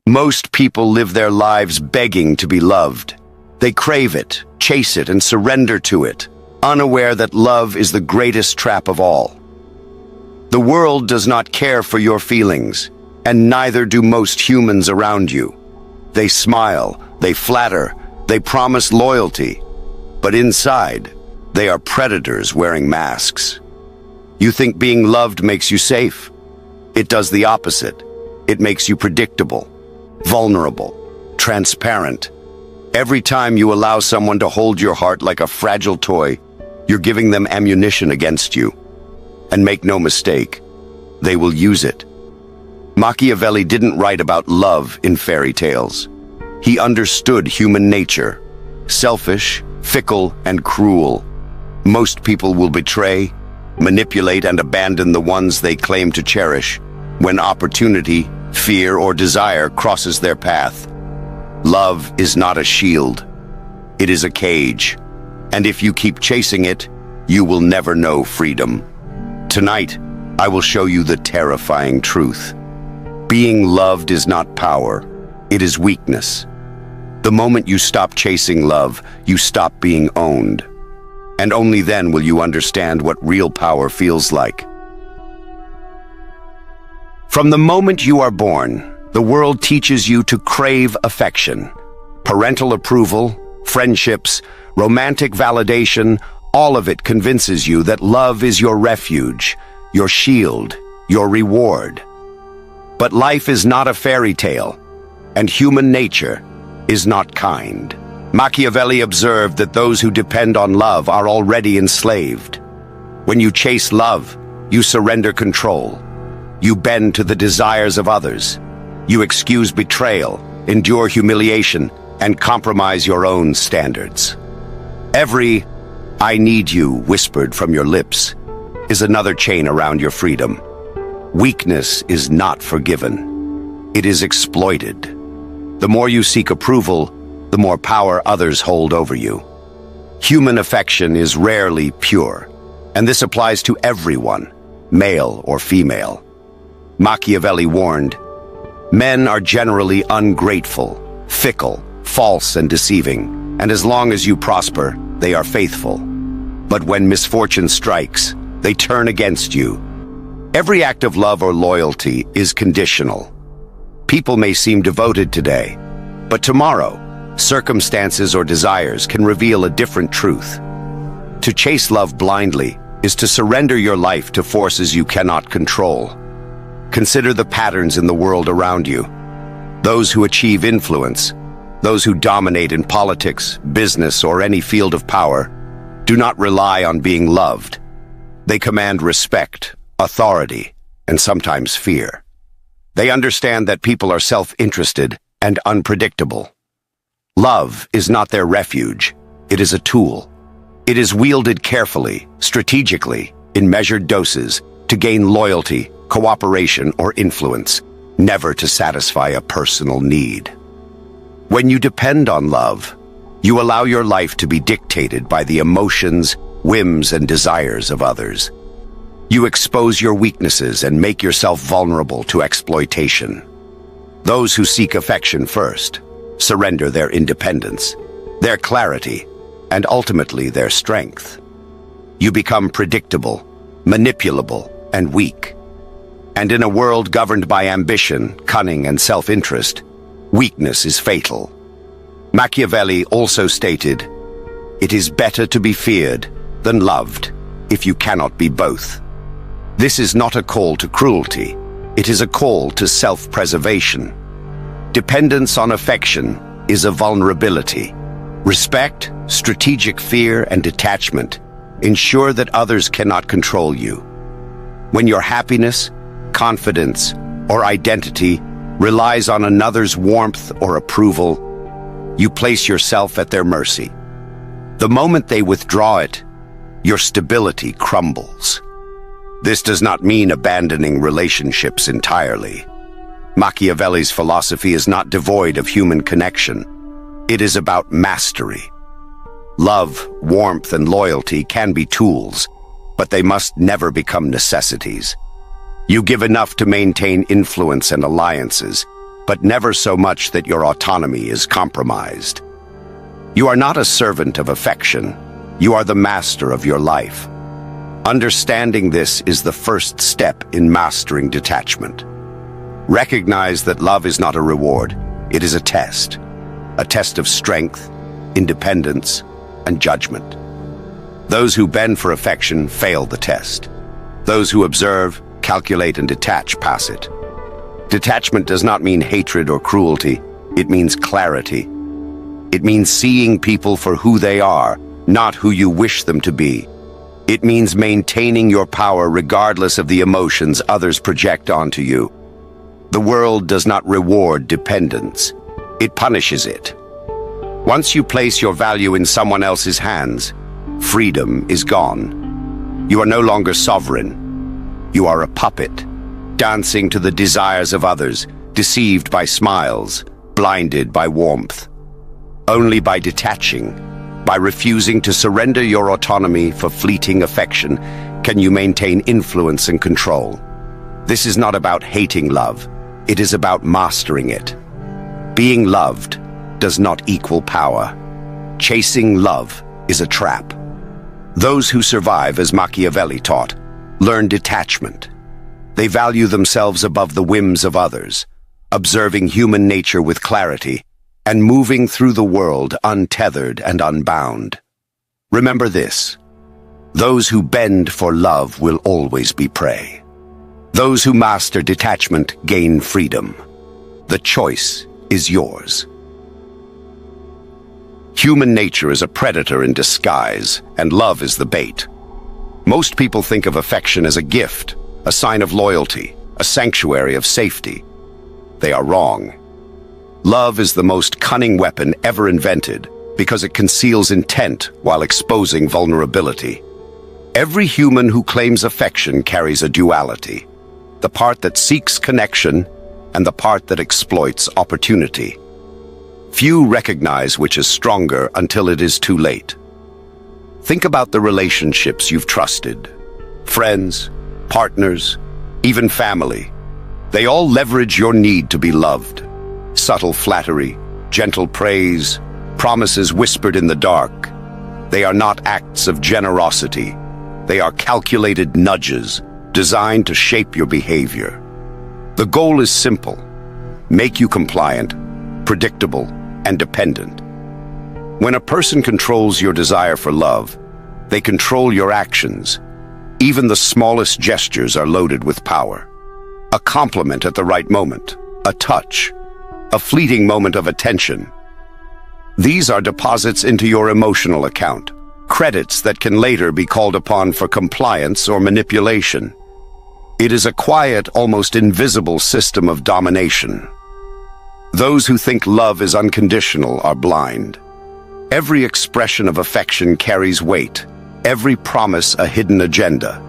Most people live their lives begging to be loved. They crave it, chase it, and surrender to it, unaware that love is the greatest trap of all. The world does not care for your feelings, and neither do most humans around you. They smile, they flatter, they promise loyalty, but inside, they are predators wearing masks. You think being loved makes you safe. It does the opposite. It makes you predictable, vulnerable, transparent. Every time you allow someone to hold your heart like a fragile toy, you're giving them ammunition against you. And make no mistake, they will use it. Machiavelli didn't write about love in fairy tales. He understood human nature, selfish, fickle, and cruel. Most people will betray, manipulate, and abandon the ones they claim to cherish when opportunity, fear, or desire crosses their path. Love is not a shield. It is a cage. And if you keep chasing it, you will never know freedom. Tonight, I will show you the terrifying truth. Being loved is not power. It is weakness. The moment you stop chasing love, you stop being owned. And only then will you understand what real power feels like. From the moment you are born, the world teaches you to crave affection. Parental approval, friendships, romantic validation, all of it convinces you that love is your refuge, your shield, your reward. But life is not a fairy tale, and human nature is not kind. Machiavelli observed that those who depend on love are already enslaved. When you chase love, you surrender control. You bend to the desires of others. You excuse betrayal, endure humiliation, and compromise your own standards. Every "I need you" whispered from your lips is another chain around your freedom. Weakness is not forgiven. It is exploited. The more you seek approval, the more power others hold over you. Human affection is rarely pure, and this applies to everyone, male or female. Machiavelli warned, men are generally ungrateful, fickle, false, and deceiving, and as long as you prosper, they are faithful. But when misfortune strikes, they turn against you. Every act of love or loyalty is conditional. People may seem devoted today, but tomorrow, circumstances or desires can reveal a different truth. To chase love blindly is to surrender your life to forces you cannot control. Consider the patterns in the world around you. Those who achieve influence, those who dominate in politics, business, or any field of power, do not rely on being loved. They command respect, authority, and sometimes fear. They understand that people are self-interested and unpredictable. Love is not their refuge. It is a tool. It is wielded carefully, strategically, in measured doses, to gain loyalty, cooperation, or influence, never to satisfy a personal need. When you depend on love, you allow your life to be dictated by the emotions, whims, and desires of others. You expose your weaknesses and make yourself vulnerable to exploitation. Those who seek affection first surrender their independence, their clarity, and ultimately their strength. You become predictable, manipulable, and weak. And in a world governed by ambition, cunning, and self-interest, weakness is fatal. Machiavelli also stated, "It is better to be feared than loved if you cannot be both." This is not a call to cruelty. It is a call to self-preservation. Dependence on affection is a vulnerability. Respect, strategic fear, and detachment ensure that others cannot control you. When your happiness, confidence, or identity relies on another's warmth or approval, you place yourself at their mercy. The moment they withdraw it, your stability crumbles. This does not mean abandoning relationships entirely. Machiavelli's philosophy is not devoid of human connection. It is about mastery. Love, warmth, and loyalty can be tools, but they must never become necessities. You give enough to maintain influence and alliances, but never so much that your autonomy is compromised. You are not a servant of affection. You are the master of your life. Understanding this is the first step in mastering detachment. Recognize that love is not a reward. It is a test of strength, independence, and judgment. Those who bend for affection fail the test. Those who observe, calculate, and detach pass it. Detachment does not mean hatred or cruelty. It means clarity. It means seeing people for who they are, not who you wish them to be. It means maintaining your power regardless of the emotions others project onto you. The world does not reward dependence. It punishes it. Once you place your value in someone else's hands, freedom is gone. You are no longer sovereign. You are a puppet, dancing to the desires of others, deceived by smiles, blinded by warmth. Only by detaching, by refusing to surrender your autonomy for fleeting affection, can you maintain influence and control. This is not about hating love. It is about mastering it. Being loved does not equal power. Chasing love is a trap. Those who survive, as Machiavelli taught, learn detachment. They value themselves above the whims of others, observing human nature with clarity, and moving through the world untethered and unbound. Remember this: those who bend for love will always be prey. Those who master detachment gain freedom. The choice is yours. Human nature is a predator in disguise, and love is the bait. Most people think of affection as a gift, a sign of loyalty, a sanctuary of safety. They are wrong. Love is the most cunning weapon ever invented because it conceals intent while exposing vulnerability. Every human who claims affection carries a duality: the part that seeks connection and the part that exploits opportunity. Few recognize which is stronger until it is too late. Think about the relationships you've trusted. Friends, partners, even family. They all leverage your need to be loved. Subtle flattery, gentle praise, promises whispered in the dark. They are not acts of generosity. They are calculated nudges designed to shape your behavior. The goal is simple: make you compliant, predictable, and dependent. When a person controls your desire for love, they control your actions. Even the smallest gestures are loaded with power. A compliment at the right moment, a touch, a fleeting moment of attention. These are deposits into your emotional account, credits that can later be called upon for compliance or manipulation. It is a quiet, almost invisible system of domination. Those who think love is unconditional are blind. Every expression of affection carries weight, every promise a hidden agenda,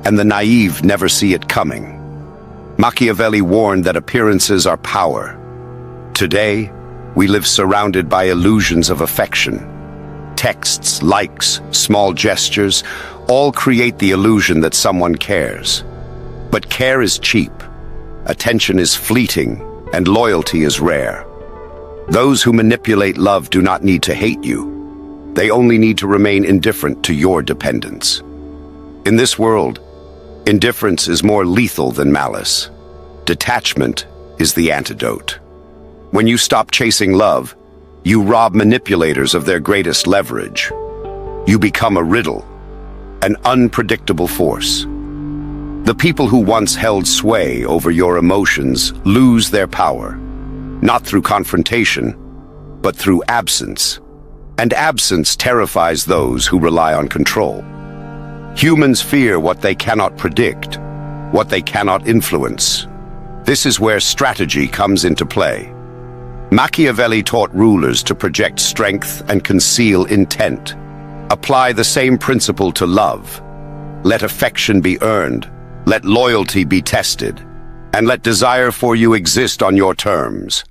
and the naive never see it coming. Machiavelli warned that appearances are power. Today, we live surrounded by illusions of affection. Texts, likes, small gestures, all create the illusion that someone cares. But care is cheap, attention is fleeting, and loyalty is rare. Those who manipulate love do not need to hate you. They only need to remain indifferent to your dependence. In this world, indifference is more lethal than malice. Detachment is the antidote. When you stop chasing love, you rob manipulators of their greatest leverage. You become a riddle, an unpredictable force. The people who once held sway over your emotions lose their power, not through confrontation, but through absence. And absence terrifies those who rely on control. Humans fear what they cannot predict, what they cannot influence. This is where strategy comes into play. Machiavelli taught rulers to project strength and conceal intent. Apply the same principle to love. Let affection be earned. Let loyalty be tested, and let desire for you exist on your terms.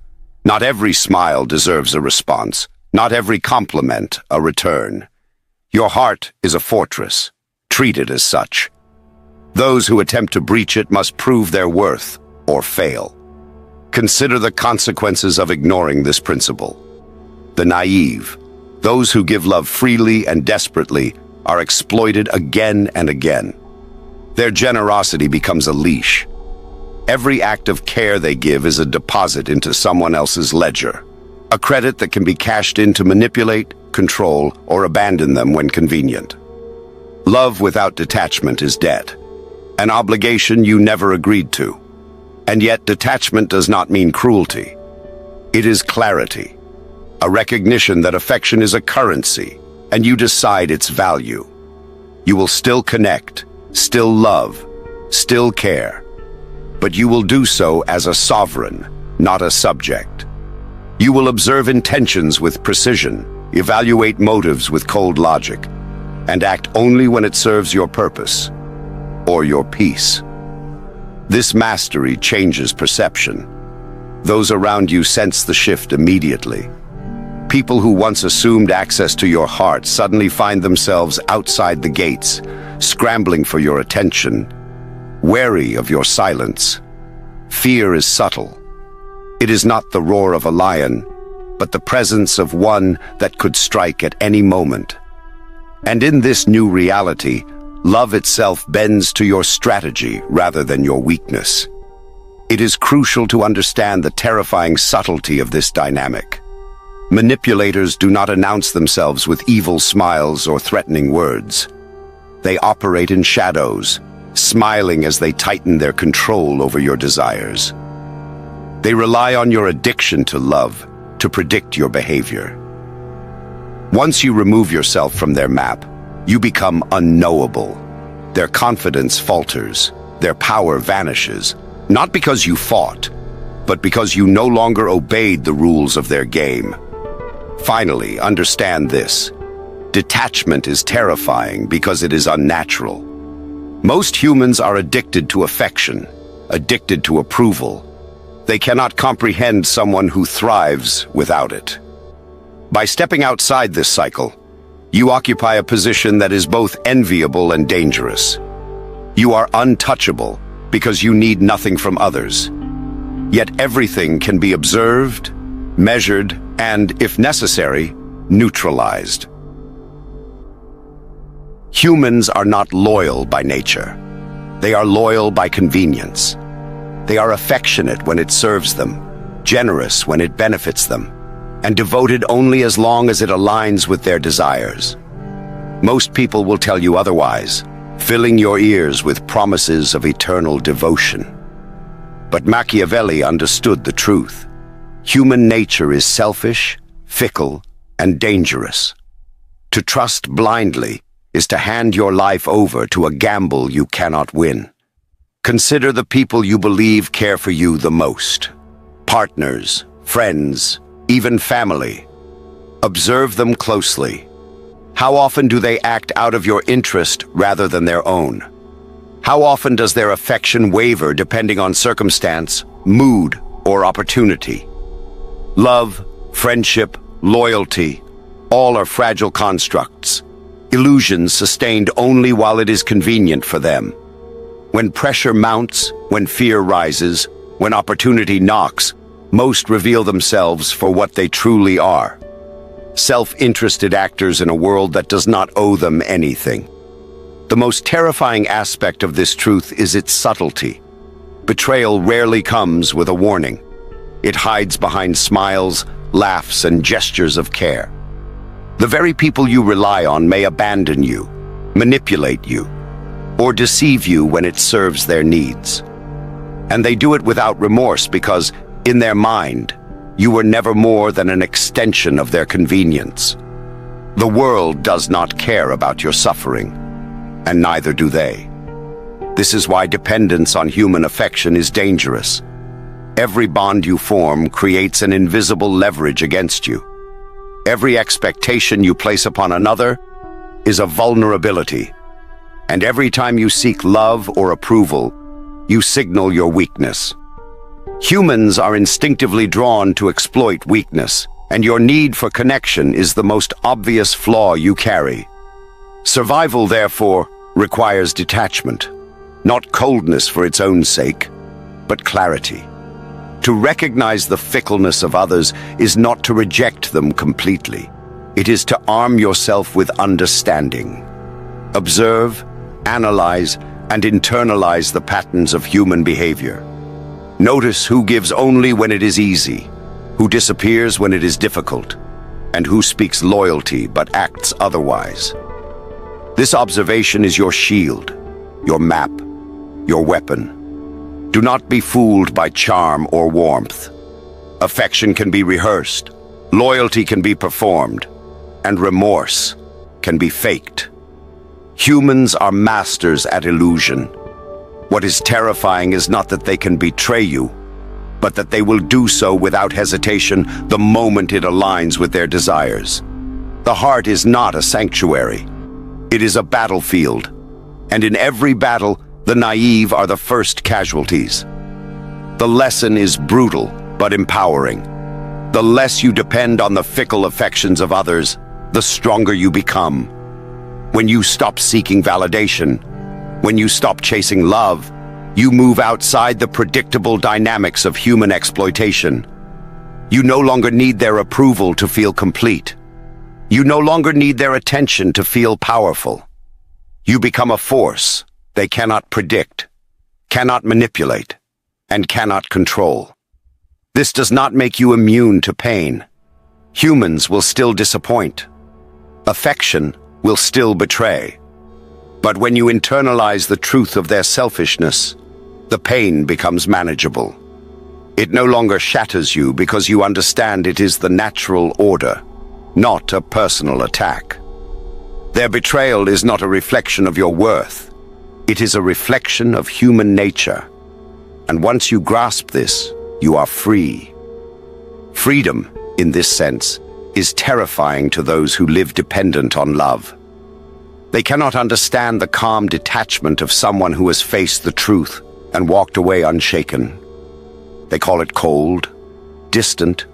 Not every smile deserves a response, not every compliment a return. Your heart is a fortress. Treat it as such. Those who attempt to breach it must prove their worth or fail. Consider the consequences of ignoring this principle. The naive, those who give love freely and desperately, are exploited again and again. Their generosity becomes a leash. Every act of care they give is a deposit into someone else's ledger, a credit that can be cashed in to manipulate, control, or abandon them when convenient. Love without detachment is debt, an obligation you never agreed to. And yet detachment does not mean cruelty. It is clarity, a recognition that affection is a currency, and you decide its value. You will still connect, still love, still care, but you will do so as a sovereign, not a subject. You will observe intentions with precision, evaluate motives with cold logic, and act only when it serves your purpose or your peace. This mastery changes perception. Those around you sense the shift immediately. People who once assumed access to your heart suddenly find themselves outside the gates, scrambling for your attention, wary of your silence. Fear is subtle. It is not the roar of a lion, but the presence of one that could strike at any moment. And in this new reality, love itself bends to your strategy rather than your weakness. It is crucial to understand the terrifying subtlety of this dynamic. Manipulators do not announce themselves with evil smiles or threatening words. They operate in shadows, smiling as they tighten their control over your desires. They rely on your addiction to love to predict your behavior. Once you remove yourself from their map, you become unknowable. Their confidence falters, their power vanishes, not because you fought, but because you no longer obeyed the rules of their game. Finally, understand this. Detachment is terrifying because it is unnatural. Most humans are addicted to affection, addicted to approval. They cannot comprehend someone who thrives without it. By stepping outside this cycle, you occupy a position that is both enviable and dangerous. You are untouchable because you need nothing from others. Yet everything can be observed, measured, and, if necessary, neutralized. Humans are not loyal by nature. They are loyal by convenience. They are affectionate when it serves them, generous when it benefits them, and devoted only as long as it aligns with their desires. Most people will tell you otherwise, filling your ears with promises of eternal devotion. But Machiavelli understood the truth. Human nature is selfish, fickle, and dangerous. To trust blindly is to hand your life over to a gamble you cannot win. Consider the people you believe care for you the most. Partners, friends, even family. Observe them closely. How often do they act out of your interest rather than their own? How often does their affection waver depending on circumstance, mood, or opportunity? Love, friendship, loyalty, all are fragile constructs, illusions sustained only while it is convenient for them. When pressure mounts, when fear rises, when opportunity knocks, most reveal themselves for what they truly are. Self-interested actors in a world that does not owe them anything. The most terrifying aspect of this truth is its subtlety. Betrayal rarely comes with a warning. It hides behind smiles, laughs, and gestures of care. The very people you rely on may abandon you, manipulate you, or deceive you when it serves their needs. And they do it without remorse because, in their mind, you were never more than an extension of their convenience. The world does not care about your suffering, and neither do they. This is why dependence on human affection is dangerous. Every bond you form creates an invisible leverage against you. Every expectation you place upon another is a vulnerability. And every time you seek love or approval, you signal your weakness. Humans are instinctively drawn to exploit weakness, and your need for connection is the most obvious flaw you carry. Survival, therefore, requires detachment, not coldness for its own sake, but clarity. To recognize the fickleness of others is not to reject them completely. It is to arm yourself with understanding. Observe, analyze, and internalize the patterns of human behavior. Notice who gives only when it is easy, who disappears when it is difficult, and who speaks loyalty but acts otherwise. This observation is your shield, your map, your weapon. Do not be fooled by charm or warmth. Affection can be rehearsed, loyalty can be performed, and remorse can be faked. Humans are masters at illusion. What is terrifying is not that they can betray you, but that they will do so without hesitation the moment it aligns with their desires. The heart is not a sanctuary. It is a battlefield, and in every battle, the naive are the first casualties. The lesson is brutal, but empowering. The less you depend on the fickle affections of others, the stronger you become. When you stop seeking validation, when you stop chasing love, you move outside the predictable dynamics of human exploitation. You no longer need their approval to feel complete. You no longer need their attention to feel powerful. You become a force they cannot predict, cannot manipulate, and cannot control. This does not make you immune to pain. Humans will still disappoint. Affection will still betray. But when you internalize the truth of their selfishness, the pain becomes manageable. It no longer shatters you because you understand it is the natural order, not a personal attack. Their betrayal is not a reflection of your worth. It is a reflection of human nature. And once you grasp this, you are free. Freedom, in this sense, is terrifying to those who live dependent on love. They cannot understand the calm detachment of someone who has faced the truth and walked away unshaken. They call it cold, distant,